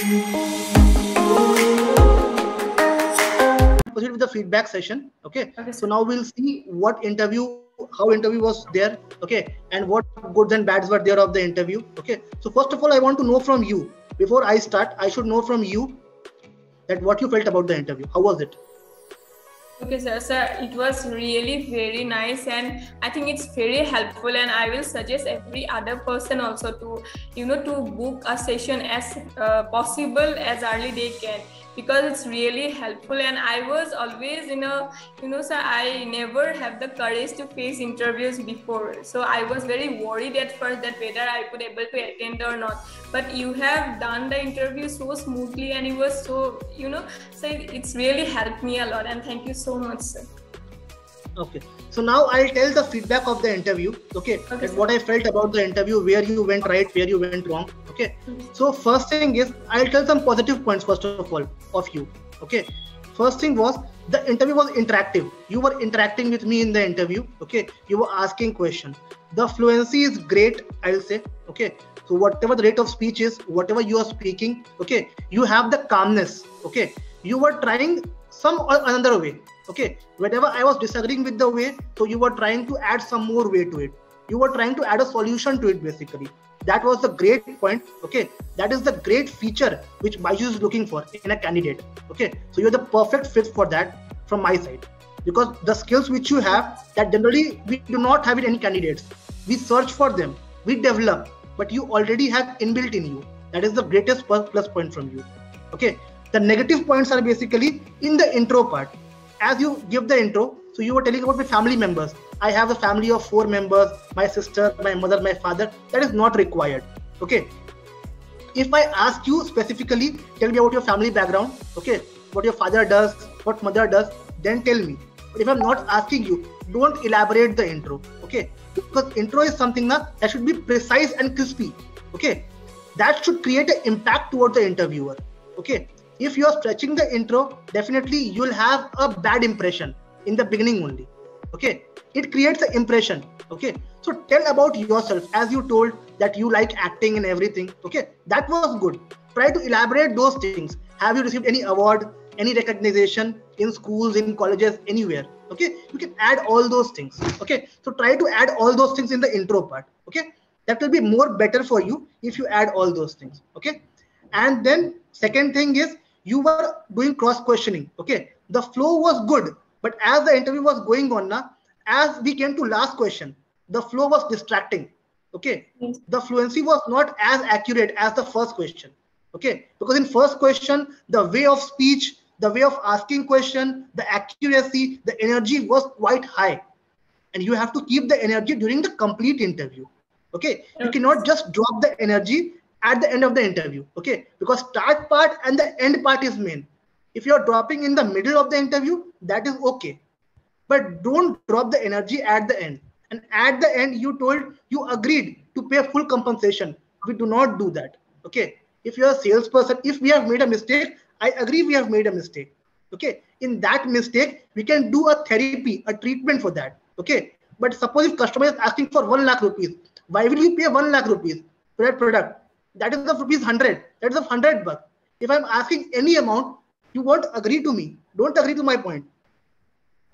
Proceed with the feedback session. Okay. Okay, So sir. now we'll see how interview was there. Okay. And what goods and bads were there of the interview. Okay. So first of all, I want to know from you. Before I start, I should know from you that what you felt about the interview. How was it? Okay, sir. Sir, it was really very nice, and I think it's very helpful. And I will suggest every other person also to, to book a session as possible as early they can, because it's really helpful. And I was always sir, I never have the courage to face interviews before, so I was very worried at first that whether I could able to attend or not. But you have done the interview so smoothly, and it was so so it's really helped me a lot, and thank you so much, sir. Okay. So now I'll tell the feedback of the interview. Okay. Okay, And what I felt about the interview, where you went right, where you went wrong. Okay. So first thing is, I'll tell some positive points first of all of you. Okay. First thing was, the interview was interactive. You were interacting with me in the interview. Okay. You were asking questions. The fluency is great, I'll say. Okay. So whatever the rate of speech is, whatever you are speaking, okay, you have the calmness. Okay. You were trying some or another way. Okay, whenever I was disagreeing with the way, so you were trying to add some more way to it. You were trying to add a solution to it, basically. That was the great point. Okay, that is the great feature which Byju's is looking for in a candidate. Okay, so you're the perfect fit for that from my side, because the skills which you have, that generally we do not have in any candidates. We search for them, we develop, but you already have inbuilt in you. That is the greatest plus point from you. Okay, the negative points are basically in the intro part. As you give the intro, so you were telling about my family members. I have a family of 4 members, my sister, my mother, my father. That is not required. Okay. If I ask you specifically, tell me about your family background. Okay. What your father does, what mother does, then tell me. But if I'm not asking you, don't elaborate the intro. Okay. Because intro is something that should be precise and crispy. Okay. That should create an impact toward the interviewer. Okay. If you are stretching the intro, definitely you'll have a bad impression in the beginning only. Okay, it creates an impression. Okay, so tell about yourself, as you told that you like acting and everything. Okay, that was good. Try to elaborate those things. Have you received any award, any recognition in schools, in colleges, anywhere? Okay, you can add all those things. Okay, so try to add all those things in the intro part. Okay, that will be more better for you if you add all those things. Okay, and then second thing is, you were doing cross questioning. Okay, the flow was good, but as the interview was going on, as we came to last question, the flow was distracting. Okay, the fluency was not as accurate as the first question. Okay, because in first question, the way of speech, the way of asking question, the accuracy, the energy was quite high, and you have to keep the energy during the complete interview. Okay, you cannot just drop the energy at the end of the interview. Okay, because start part and the end part is main. If you're dropping in the middle of the interview, that is okay, but don't drop the energy at the end. And at the end, you told you agreed to pay full compensation. We do not do that. Okay, if you're a salesperson, if we have made a mistake, I agree we have made a mistake. Okay, in that mistake, we can do a therapy, a treatment for that. Okay, but suppose if customer is asking for 1 lakh rupees, why will you pay 1 lakh rupees for that product? That is of rupees 100. That is of 100 bucks. If I'm asking any amount, you won't agree to me. Don't agree to my point.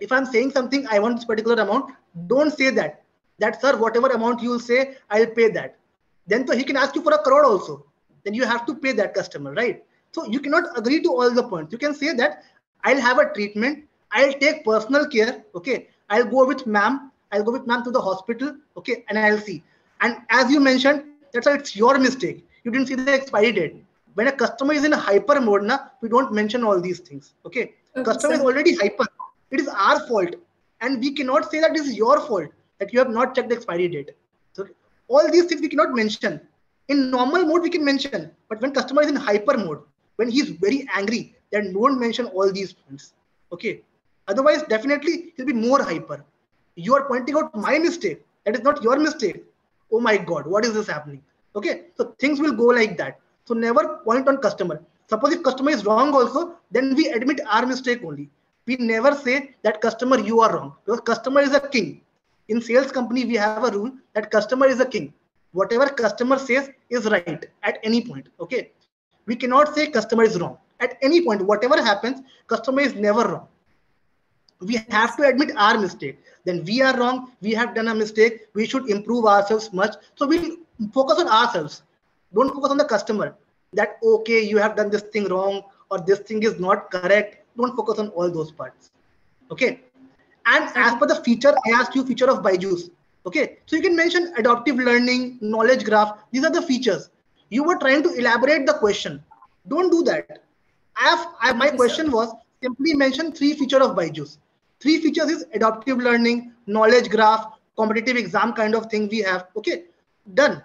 If I'm saying something, I want this particular amount, don't say that. That, sir, whatever amount you will say, I'll pay that. Then so he can ask you for 1 crore also. Then you have to pay that customer, right? So you cannot agree to all the points. You can say that I'll have a treatment. I'll take personal care. Okay. I'll go with ma'am. I'll go with ma'am to the hospital. Okay. And I'll see. And as you mentioned, that's why it's your mistake. You didn't see the expiry date. When a customer is in a hyper mode, we don't mention all these things. Okay. Customer is already hyper. It is our fault. And we cannot say that this is your fault, that you have not checked the expiry date. So all these things we cannot mention. In normal mode, we can mention. But when customer is in hyper mode, when he's very angry, then don't mention all these points. Okay. Otherwise, definitely he'll be more hyper. You are pointing out my mistake. That is not your mistake. Oh my God, what is this happening? Okay. So things will go like that. So never point on customer. Suppose if customer is wrong also, then we admit our mistake only. We never say that customer, you are wrong, because customer is a king. In sales company, we have a rule that customer is a king. Whatever customer says is right at any point. Okay. We cannot say customer is wrong. At any point, whatever happens, customer is never wrong. We have to admit our mistake. Then we are wrong. We have done a mistake. We should improve ourselves much. So we'll focus on ourselves. Don't focus on the customer. That, okay, you have done this thing wrong or this thing is not correct. Don't focus on all those parts. Okay. And as per the feature, I asked you feature of Byju's. Okay. So you can mention adaptive learning, knowledge graph. These are the features. You were trying to elaborate the question. Don't do that. My question was simply mention 3 features of Byju's. 3 features is adaptive learning, knowledge graph, competitive exam kind of thing we have. Okay, done.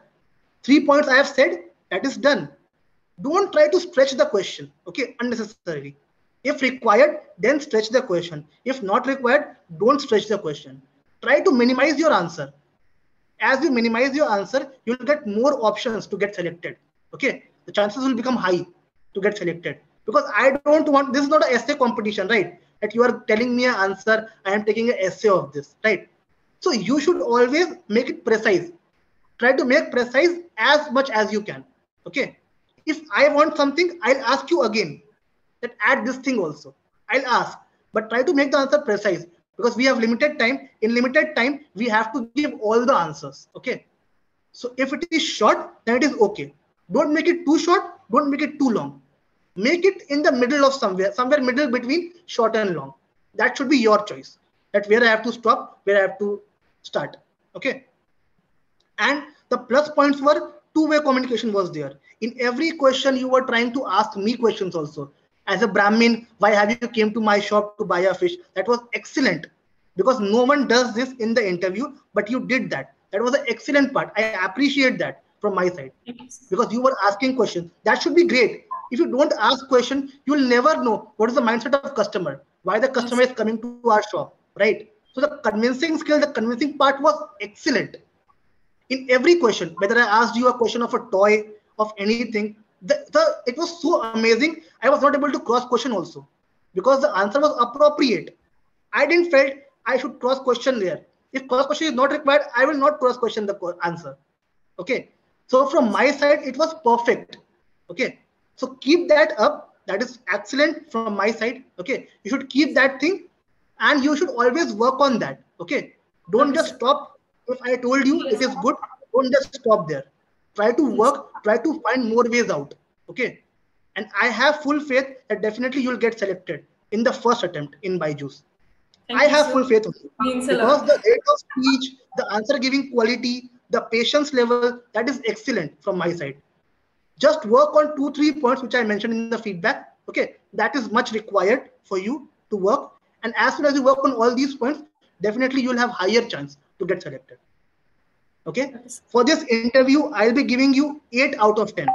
3 points I have said, that is done. Don't try to stretch the question, okay, unnecessarily. If required, then stretch the question. If not required, don't stretch the question. Try to minimize your answer. As you minimize your answer, you'll get more options to get selected. Okay, the chances will become high to get selected. Because I don't want, this is not an essay competition, right? That you are telling me an answer, I am taking an essay of this, right? So you should always make it precise. Try to make precise as much as you can. Okay. If I want something, I'll ask you again that add this thing also. I'll ask, but try to make the answer precise because we have limited time. In limited time, we have to give all the answers. Okay. So if it is short, then it is okay. Don't make it too short. Don't make it too long. Make it in the middle of somewhere middle between short and long. That should be your choice. That where I have to stop, where I have to start. Okay. And the plus points were two-way communication was there. In every question, you were trying to ask me questions also. As a Brahmin, why have you came to my shop to buy a fish? That was excellent because no one does this in the interview, but you did that. That was an excellent part. I appreciate that from my side because you were asking questions. That should be great. If you don't ask question, you'll never know what is the mindset of customer, why the customer is coming to our shop, right? So the convincing skill, the convincing part was excellent. In every question, whether I asked you a question of a toy, of anything, it was so amazing. I was not able to cross question also because the answer was appropriate. I didn't felt I should cross question there. If cross question is not required, I will not cross question the answer. Okay. So from my side, it was perfect. Okay. So keep that up. That is excellent from my side. Okay. You should keep that thing and you should always work on that. Okay. Don't just stop. If I told you it is good, don't just stop there. Try to work, try to find more ways out. Okay. And I have full faith that definitely you'll get selected in the first attempt in Byju's. I have full faith in you because the rate of speech, the answer giving quality, the patience level, that is excellent from my side. Just work on 2-3 points which I mentioned in the feedback. Okay, that is much required for you to work. And as soon as you work on all these points, definitely you will have higher chance to get selected. Okay, for this interview, I'll be giving you 8 out of 10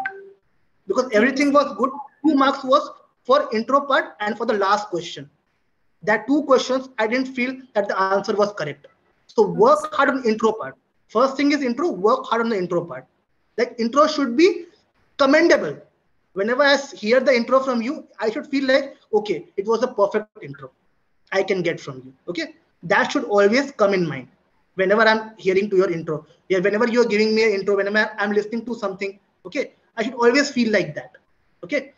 because everything was good. 2 marks was for intro part and for the last question. That 2 questions, I didn't feel that the answer was correct. So work hard on intro part. First thing is intro, work hard on the intro part. That intro should be commendable. Whenever I hear the intro from you, I should feel like, okay, it was a perfect intro I can get from you. Okay, that should always come in mind whenever I'm hearing to your intro. Yeah, whenever you're giving me an intro, whenever I'm listening to something, okay, I should always feel like that. Okay,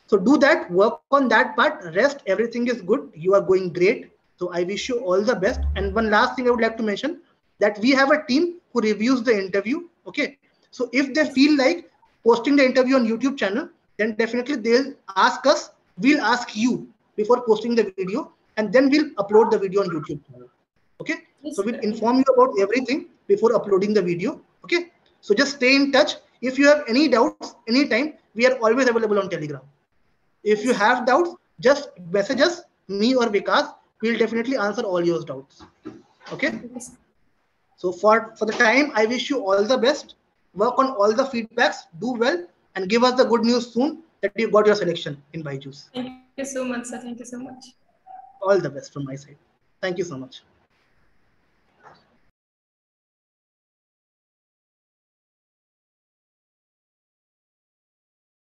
so do that, work on that part. Rest, everything is good. You are going great. So I wish you all the best. And one last thing I would like to mention that we have a team who reviews the interview. Okay, so if they feel like posting the interview on YouTube channel, then definitely they'll ask us. We'll ask you before posting the video, and then we'll upload the video on YouTube channel. Okay, so we'll inform you about everything before uploading the video. Okay, so just stay in touch. If you have any doubts, anytime, we are always available on Telegram. If you have doubts, just message us, me or Vikas. We'll definitely answer all your doubts. Okay. So for the time, I wish you all the best. Work on all the feedbacks, do well, and give us the good news soon that you got your selection in Byju's. Thank you so much, sir. Thank you so much. All the best from my side. Thank you so much.